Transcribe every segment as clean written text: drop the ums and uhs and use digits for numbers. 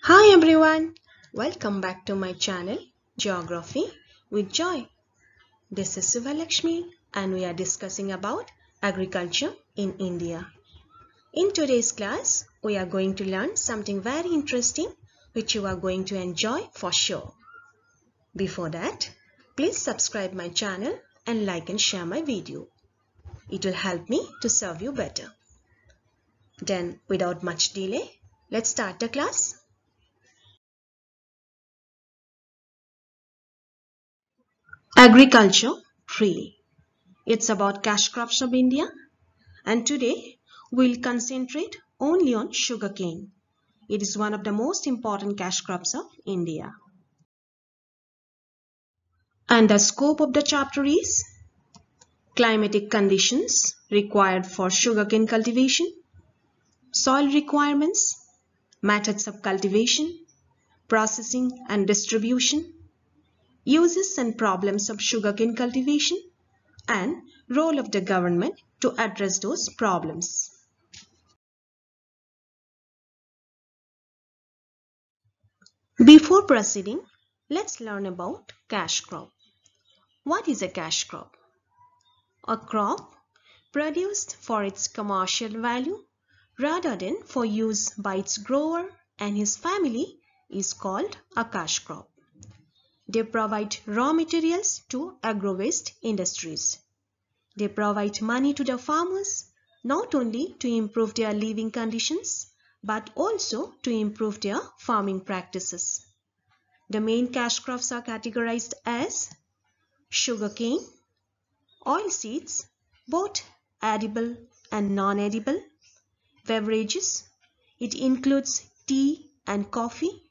Hi everyone, welcome back to my channel Geography with Joy. This is Subhalakshmi and we are discussing about agriculture in India. In today's class, we are going to learn something very interesting which you are going to enjoy for sure. Before that, please subscribe my channel and like and share my video. It will help me to serve you better. Then, without much delay, let's start the class. Agriculture Tree. It's about cash crops of India, and today we'll concentrate only on sugarcane. It is one of the most important cash crops of India. And the scope of the chapter is climatic conditions required for sugarcane cultivation, soil requirements, methods of cultivation, processing and distribution, uses and problems of sugarcane cultivation, and role of the government to address those problems. Before proceeding, let's learn about cash crop. What is a cash crop? A crop produced for its commercial value rather than for use by its grower and his family is called a cash crop. They provide raw materials to agro-waste industries. They provide money to the farmers not only to improve their living conditions but also to improve their farming practices. The main cash crops are categorized as sugarcane, oilseeds, both edible and non-edible, beverages, it includes tea and coffee,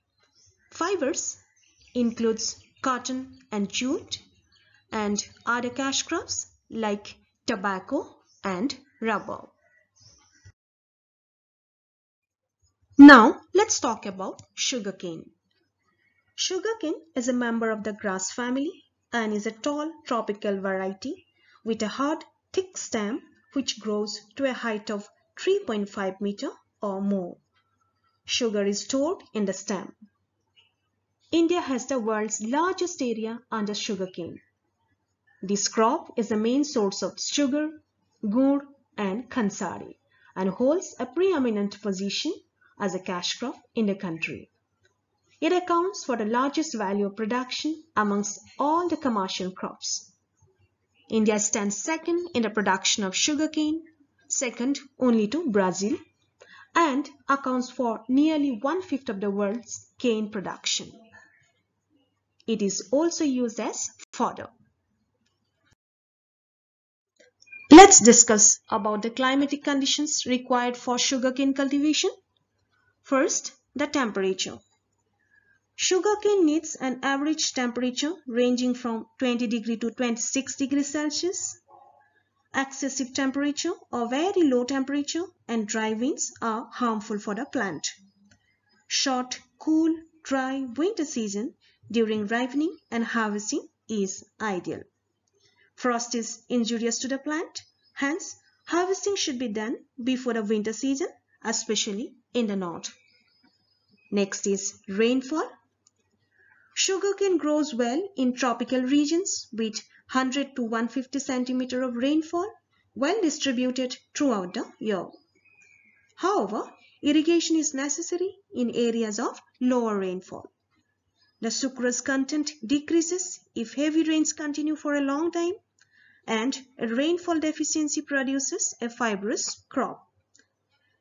fibers, includes cotton and jute, and other cash crops like tobacco and rubber. Now let's talk about sugarcane. Sugarcane is a member of the grass family and is a tall tropical variety with a hard, thick stem which grows to a height of 3.5 meter or more. Sugar is stored in the stem. India has the world's largest area under sugarcane. This crop is the main source of sugar, gur and khansari and holds a preeminent position as a cash crop in the country. It accounts for the largest value of production amongst all the commercial crops. India stands second in the production of sugarcane, second only to Brazil, and accounts for nearly 1/5 of the world's cane production. It is also used as fodder. Let's discuss about the climatic conditions required for sugarcane cultivation. First, the temperature. Sugarcane needs an average temperature ranging from 20 degrees to 26 degrees Celsius. Excessive temperature or very low temperature and dry winds are harmful for the plant. Short, cool, dry winter season during ripening and harvesting is ideal. Frost is injurious to the plant, hence harvesting should be done before the winter season, especially in the north. Next is rainfall. Sugarcane grows well in tropical regions with 100 to 150 centimeter of rainfall, well distributed throughout the year. However, irrigation is necessary in areas of lower rainfall. The sucrose content decreases if heavy rains continue for a long time, and a rainfall deficiency produces a fibrous crop.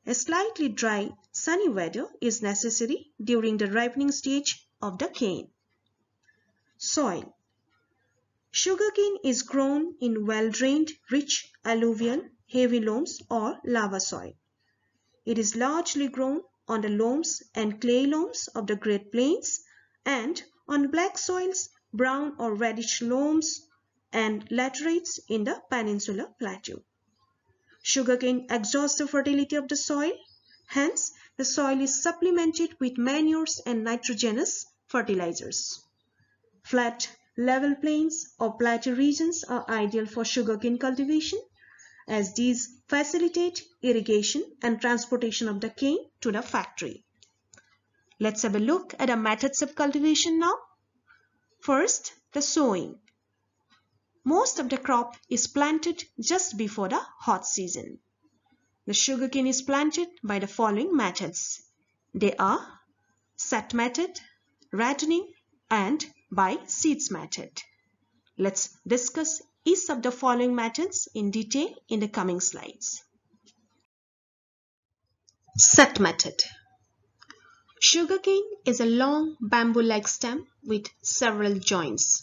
A slightly dry, sunny weather is necessary during the ripening stage of the cane. Soil. Sugarcane is grown in well-drained, rich alluvial, heavy loams or lava soil. It is largely grown on the loams and clay loams of the Great Plains and on black soils, brown or reddish loams and laterites in the Peninsular Plateau. Sugarcane exhausts the fertility of the soil, hence the soil is supplemented with manures and nitrogenous fertilizers. Flat, level plains or plateau regions are ideal for sugarcane cultivation as these facilitate irrigation and transportation of the cane to the factory. Let's have a look at the methods of cultivation now. First, the sowing. Most of the crop is planted just before the hot season. The sugarcane is planted by the following methods. They are SETT method, ratooning, and by seeds method. Let's discuss each of the following methods in detail in the coming slides. SETT method. Sugarcane is a long bamboo-like stem with several joints.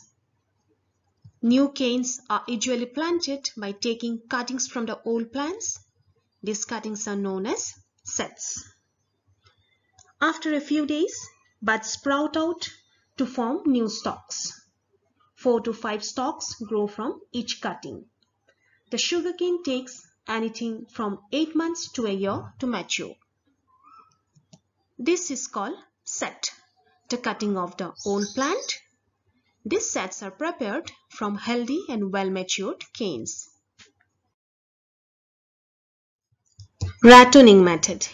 New canes are usually planted by taking cuttings from the old plants. These cuttings are known as SETTs. After a few days, buds sprout out to form new stalks. 4 to 5 stalks grow from each cutting. The sugarcane takes anything from 8 months to a year to mature. This is called SETT, the cutting of the old plant. These SETTs are prepared from healthy and well-matured canes. Ratooning method.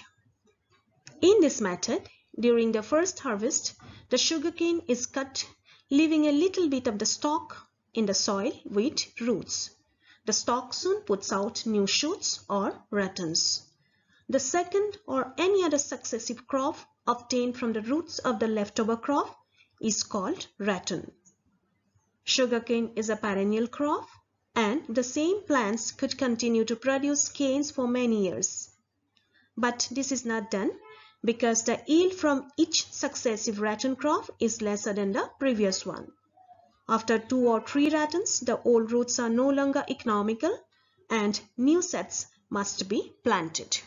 In this method, during the first harvest, the sugarcane is cut, leaving a little bit of the stalk in the soil with roots. The stalk soon puts out new shoots or ratoons. The second or any other successive crop obtained from the roots of the leftover crop is called ratoon. Sugarcane is a perennial crop, and the same plants could continue to produce canes for many years. But this is not done because the yield from each successive ratoon crop is lesser than the previous one. After 2 or 3 ratoons, the old roots are no longer economical and new SETTs must be planted.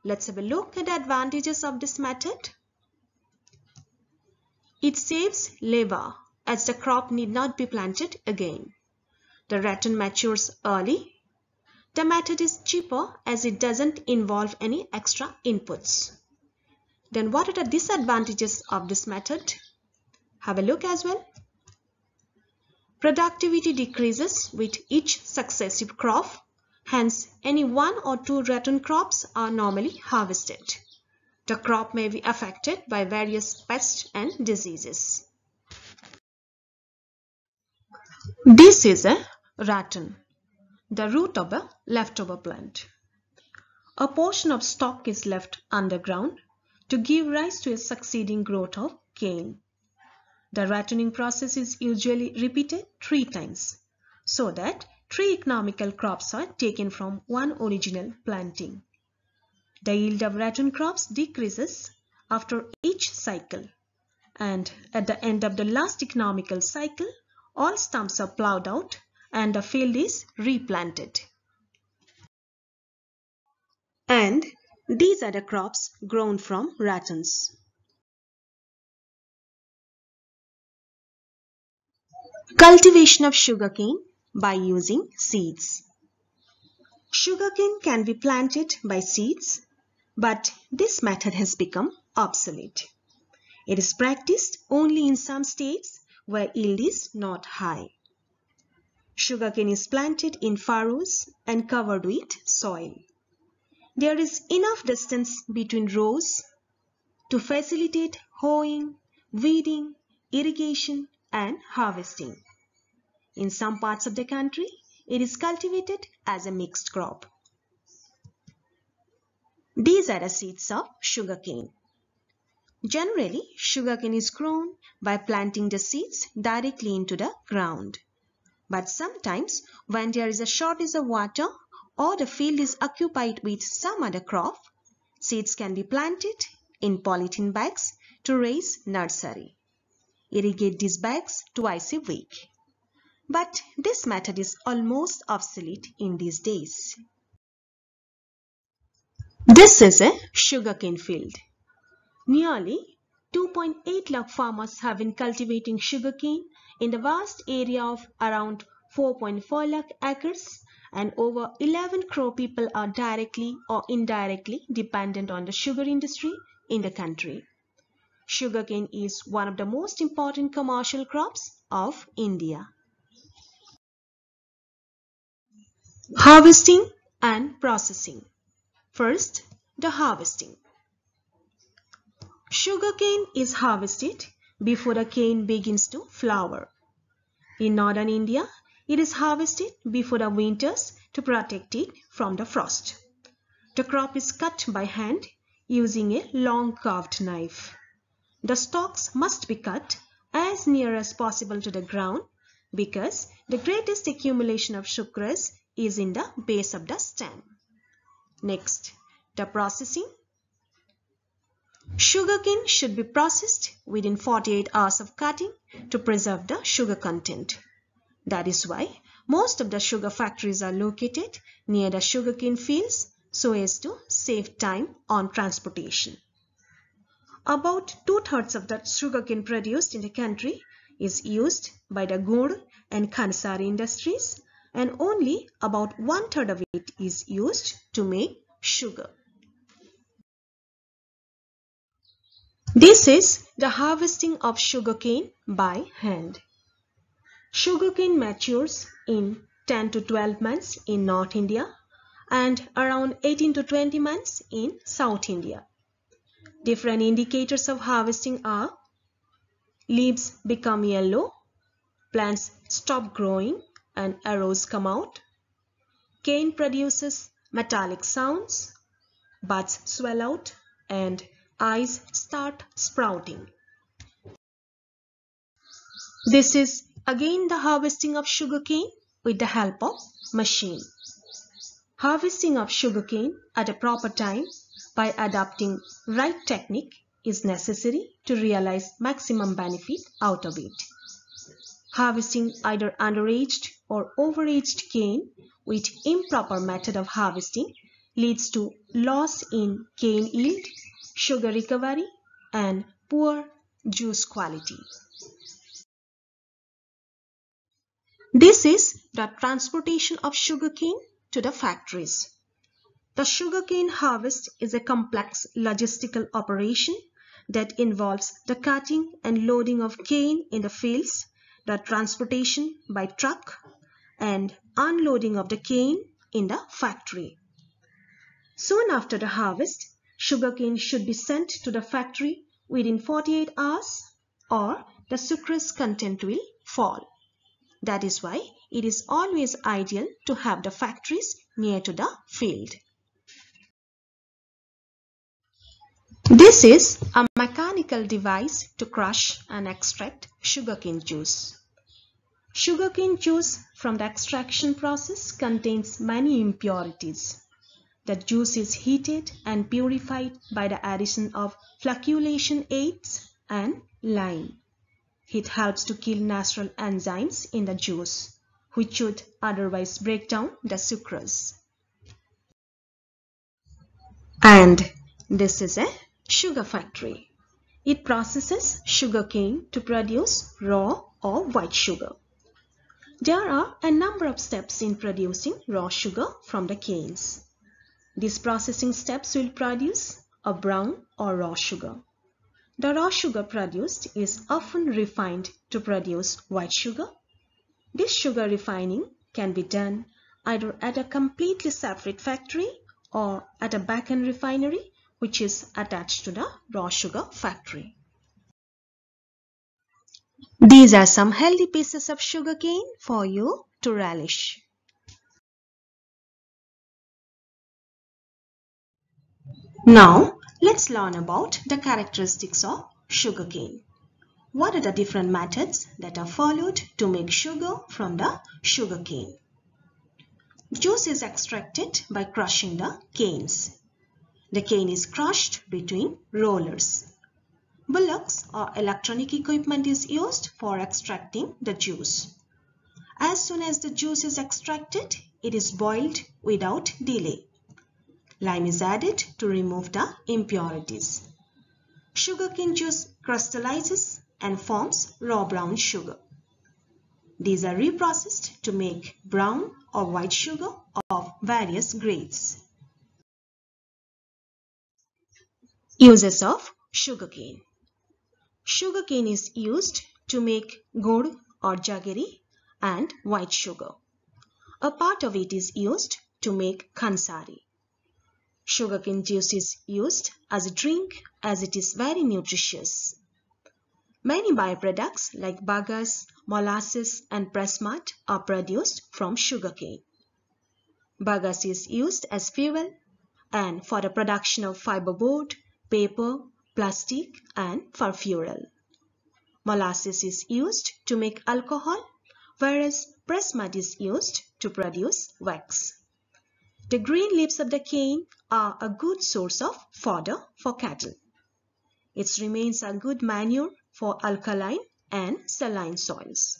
Let's have a look at the advantages of this method. It saves labor as the crop need not be planted again. The ratoon matures early. The method is cheaper as it doesn't involve any extra inputs. Then what are the disadvantages of this method? Have a look as well. Productivity decreases with each successive crop. Hence, any 1 or 2 ratoon crops are normally harvested. The crop may be affected by various pests and diseases. This is a ratoon, the root of a leftover plant. A portion of stalk is left underground to give rise to a succeeding growth of cane. The ratooning process is usually repeated 3 times so that 3 economical crops are taken from one original planting. The yield of ratoon crops decreases after each cycle, and at the end of the last economical cycle, all stumps are plowed out and the field is replanted. And these are the crops grown from ratoons. Cultivation of sugarcane by using seeds. Sugarcane can be planted by seeds, but this method has become obsolete. It is practiced only in some states where yield is not high. Sugarcane is planted in furrows and covered with soil. There is enough distance between rows to facilitate hoeing, weeding, irrigation, and harvesting. In some parts of the country, it is cultivated as a mixed crop. These are the seeds of sugarcane. Generally, sugarcane is grown by planting the seeds directly into the ground. But sometimes, when there is a shortage of water or the field is occupied with some other crop, seeds can be planted in polythene bags to raise nursery. Irrigate these bags twice a week. But this method is almost obsolete in these days. This is a sugarcane field. Nearly 2.8 lakh farmers have been cultivating sugarcane in the vast area of around 4.4 lakh acres, and over 11 crore people are directly or indirectly dependent on the sugar industry in the country. Sugarcane is one of the most important commercial crops of India. Harvesting and processing. First, the harvesting. Sugarcane is harvested before the cane begins to flower. In northern India, it is harvested before the winters to protect it from the frost. The crop is cut by hand using a long carved knife. The stalks must be cut as near as possible to the ground because the greatest accumulation of sucrose is in the base of the stem. Next, the processing. Sugarcane should be processed within 48 hours of cutting to preserve the sugar content. That is why most of the sugar factories are located near the sugarcane fields so as to save time on transportation. About 2/3 of the sugarcane produced in the country is used by the gur and khansari industries, and only about 1/3 of it is used to make sugar. This is the harvesting of sugarcane by hand. Sugarcane matures in 10 to 12 months in North India and around 18 to 20 months in South India. Different indicators of harvesting are: leaves become yellow, plants stop growing and arrows come out, cane produces metallic sounds, buds swell out, and eyes start sprouting. This is again the harvesting of sugarcane with the help of machine. Harvesting of sugarcane at a proper time by adopting right technique is necessary to realize maximum benefit out of it. Harvesting either underaged or overaged cane with improper method of harvesting leads to loss in cane yield, sugar recovery, and poor juice quality. This is the transportation of sugarcane to the factories. The sugarcane harvest is a complex logistical operation that involves the cutting and loading of cane in the fields, the transportation by truck, and unloading of the cane in the factory. Soon after the harvest, sugarcane should be sent to the factory within 48 hours or the sucrose content will fall. That is why it is always ideal to have the factories near to the field. This is a mechanical device to crush and extract sugarcane juice. Sugarcane juice from the extraction process contains many impurities. The juice is heated and purified by the addition of flocculation aids and lime. It helps to kill natural enzymes in the juice, which would otherwise break down the sucrose. And this is a sugar factory. It processes sugarcane to produce raw or white sugar. There are a number of steps in producing raw sugar from the canes. These processing steps will produce a brown or raw sugar. The raw sugar produced is often refined to produce white sugar. This sugar refining can be done either at a completely separate factory or at a back-end refinery which is attached to the raw sugar factory. These are some healthy pieces of sugarcane for you to relish. Now, let's learn about the characteristics of sugarcane. What are the different methods that are followed to make sugar from the sugarcane? Juice is extracted by crushing the canes. The cane is crushed between rollers. Bullocks or electronic equipment is used for extracting the juice. As soon as the juice is extracted, it is boiled without delay. Lime is added to remove the impurities. Sugarcane juice crystallizes and forms raw brown sugar. These are reprocessed to make brown or white sugar of various grades. Uses of sugarcane. Sugarcane is used to make gur or jaggery and white sugar. A part of it is used to make khansari. Sugarcane juice is used as a drink as it is very nutritious. Many byproducts like bagasse, molasses and press mud are produced from sugarcane. Bagasse is used as fuel and for the production of fiberboard, paper, plastic and for fuel. Molasses is used to make alcohol, whereas press mud is used to produce wax. The green leaves of the cane are a good source of fodder for cattle. Its remains are good manure for alkaline and saline soils.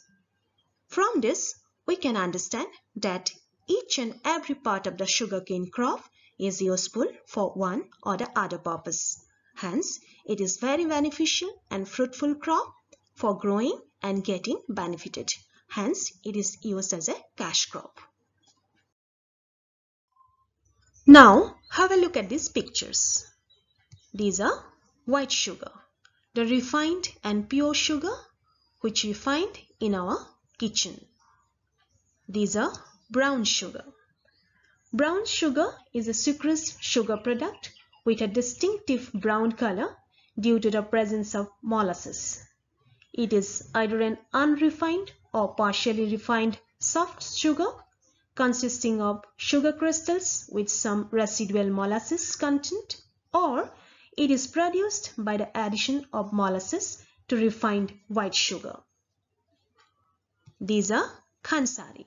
From this, we can understand that each and every part of the sugarcane crop is useful for one or the other purpose. Hence, it is very beneficial and fruitful crop for growing and getting benefited. Hence, it is used as a cash crop. Now, have a look at these pictures. These are white sugar, the refined and pure sugar which we find in our kitchen. These are brown sugar. Brown sugar is a sucrose sugar product with a distinctive brown color due to the presence of molasses. It is either an unrefined or partially refined soft sugar consisting of sugar crystals with some residual molasses content, or it is produced by the addition of molasses to refined white sugar. These are khansari.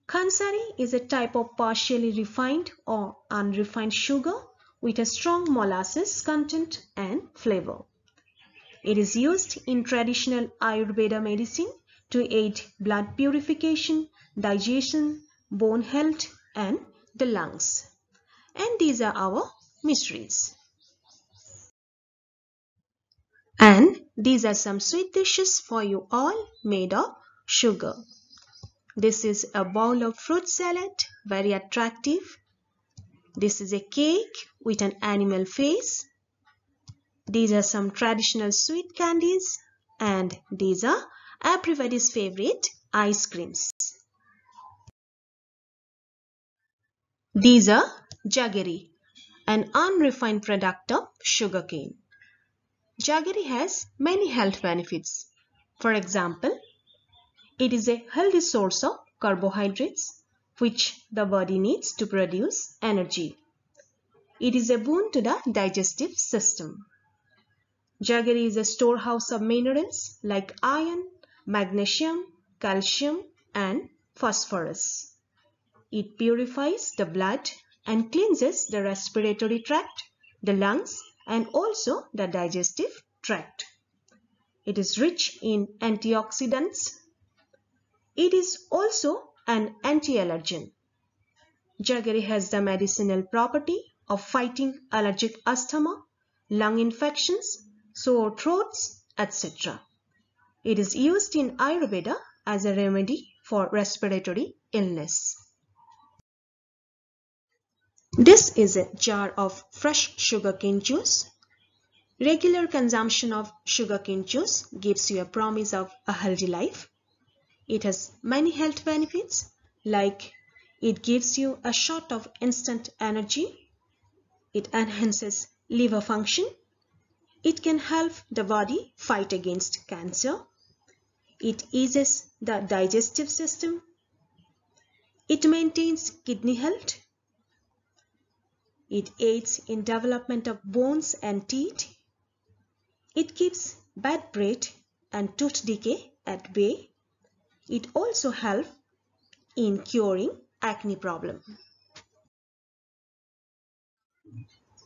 Khansari is a type of partially refined or unrefined sugar with a strong molasses content and flavor. It is used in traditional Ayurveda medicine to aid blood purification, digestion, bone health and the lungs. And these are our mysteries. And these are some sweet dishes for you all made of sugar. This is a bowl of fruit salad, very attractive. This is a cake with an animal face. These are some traditional sweet candies, and these are everybody's favorite ice creams. These are jaggery, an unrefined product of sugarcane. Jaggery has many health benefits. For example, it is a healthy source of carbohydrates which the body needs to produce energy. It is a boon to the digestive system. Jaggery is a storehouse of minerals like iron, magnesium, calcium and phosphorus. It purifies the blood and cleanses the respiratory tract, the lungs and also the digestive tract. It is rich in antioxidants. It is also an anti-allergen. Jaggery has the medicinal property of fighting allergic asthma, lung infections, sore throats, etc. It is used in Ayurveda as a remedy for respiratory illness. This is a jar of fresh sugarcane juice. Regular consumption of sugarcane juice gives you a promise of a healthy life. It has many health benefits like it gives you a shot of instant energy. It enhances liver function. It can help the body fight against cancer. It eases the digestive system. It maintains kidney health. It aids in development of bones and teeth. It keeps bad breath and tooth decay at bay. It also helps in curing acne problem.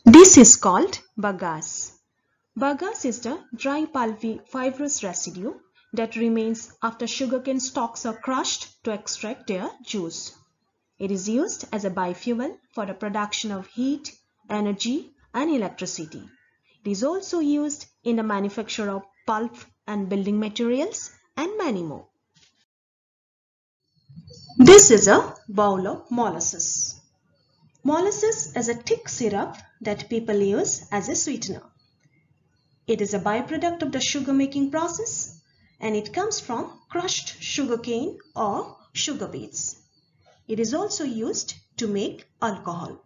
This is called bagasse. Bagasse is the dry pulpy fibrous residue that remains after sugarcane stalks are crushed to extract their juice. It is used as a biofuel for the production of heat, energy and electricity. It is also used in the manufacture of pulp and building materials and many more. This is a bowl of molasses. Molasses is a thick syrup that people use as a sweetener. It is a byproduct of the sugar making process and it comes from crushed sugarcane or sugar beets. It is also used to make alcohol.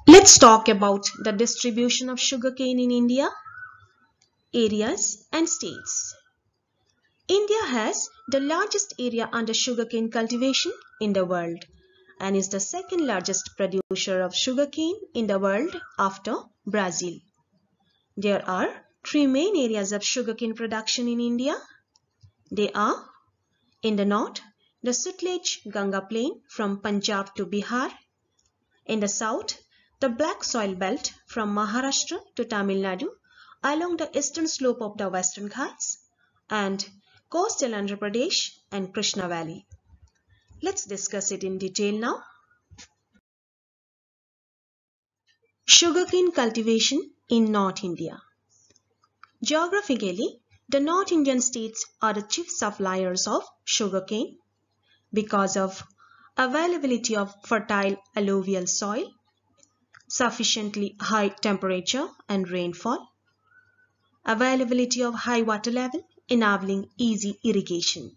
Let's talk about the distribution of sugarcane in India, areas and states. India has the largest area under sugarcane cultivation in the world and is the second largest producer of sugarcane in the world after Brazil. There are three main areas of sugarcane production in India. They are, in the north, the Sutlej Ganga plain from Punjab to Bihar. In the south, the black soil belt from Maharashtra to Tamil Nadu along the eastern slope of the Western Ghats, and coastal Andhra Pradesh and Krishna Valley. Let's discuss it in detail now. Sugarcane cultivation in North India. Geographically, the North Indian states are the chief suppliers of sugarcane because of availability of fertile alluvial soil, sufficiently high temperature and rainfall, availability of high water level enabling easy irrigation.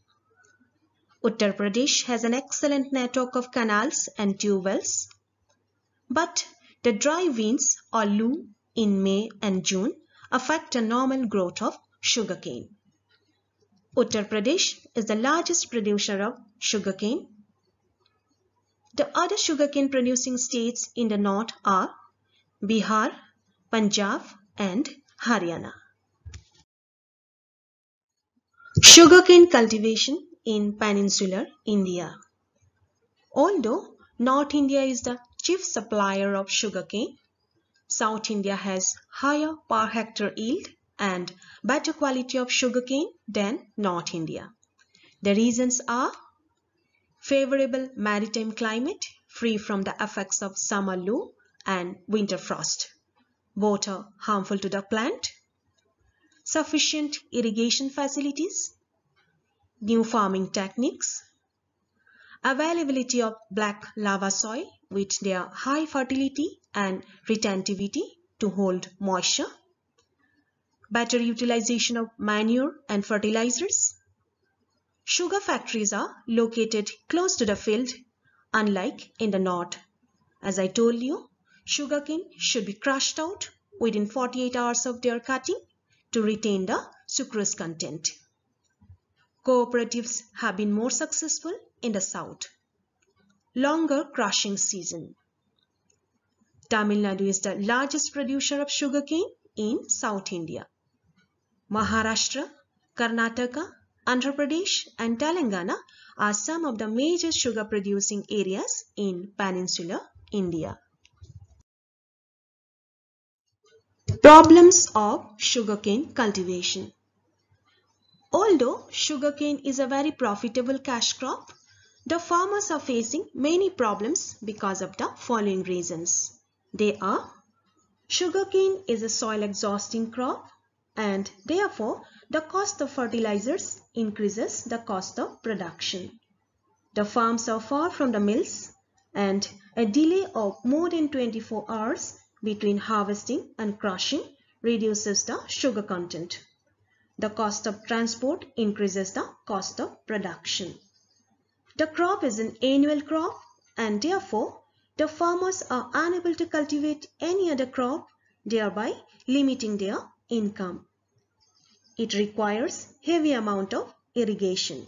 Uttar Pradesh has an excellent network of canals and tube wells, but the dry winds or lu in May and June affect the normal growth of sugarcane. Uttar Pradesh is the largest producer of sugarcane. The other sugarcane producing states in the north are Bihar, Punjab and Haryana. Sugarcane cultivation in peninsular India. Although North India is the chief supplier of sugarcane, South India has higher per hectare yield and better quality of sugarcane than North India. The reasons are favorable maritime climate free from the effects of summer lu and winter frost. Both are harmful to the plant. Sufficient irrigation facilities, new farming techniques, availability of black lava soil with their high fertility and retentivity to hold moisture, better utilization of manure and fertilizers. Sugar factories are located close to the field, unlike in the north. As I told you, sugarcane should be crushed out within 48 hours of their cutting to retain the sucrose content. Cooperatives have been more successful in the south. Longer crushing season. Tamil Nadu is the largest producer of sugarcane in South India. Maharashtra, Karnataka, Andhra Pradesh and Telangana are some of the major sugar producing areas in peninsular India. Problems of sugarcane cultivation. Although sugarcane is a very profitable cash crop, the farmers are facing many problems because of the following reasons. They are: sugarcane is a soil exhausting crop and therefore the cost of fertilizers increases the cost of production. The farms are far from the mills and a delay of more than 24 hours between harvesting and crushing reduces the sugar content. The cost of transport increases the cost of production. The crop is an annual crop and therefore the farmers are unable to cultivate any other crop, thereby limiting their income. It requires heavy amount of irrigation.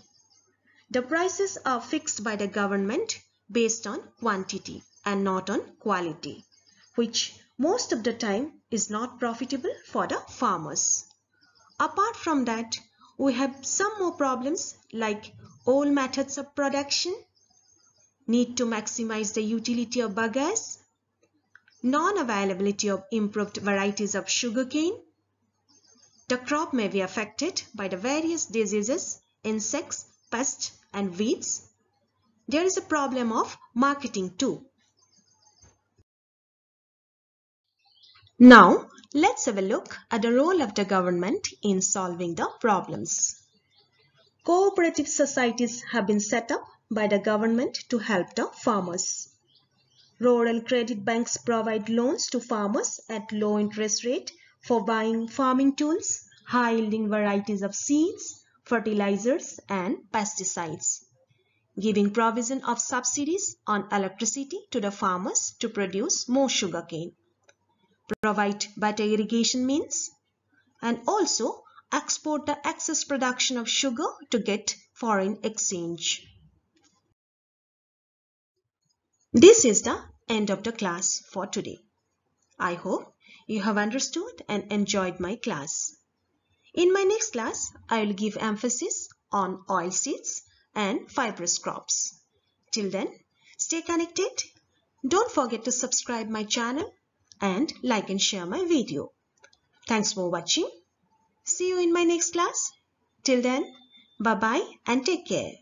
The prices are fixed by the government based on quantity and not on quality, which most of the time is not profitable for the farmers. Apart from that, we have some more problems like old methods of production, need to maximize the utility of bagasse, non-availability of improved varieties of sugarcane. The crop may be affected by the various diseases, insects, pests and weeds. There is a problem of marketing too. Now, let's have a look at the role of the government in solving the problems. Cooperative societies have been set up by the government to help the farmers. Rural credit banks provide loans to farmers at low interest rate for buying farming tools, high-yielding varieties of seeds, fertilizers and pesticides. giving provision of subsidies on electricity to the farmers to produce more sugarcane, provide better irrigation means, and also export the excess production of sugar to get foreign exchange. This is the end of the class for today. I hope you have understood and enjoyed my class. In my next class, I will give emphasis on oilseeds and fibrous crops. Till then, stay connected. Don't forget to subscribe my channel and like and share my video. Thanks for watching. See you in my next class. Till then, bye-bye and take care.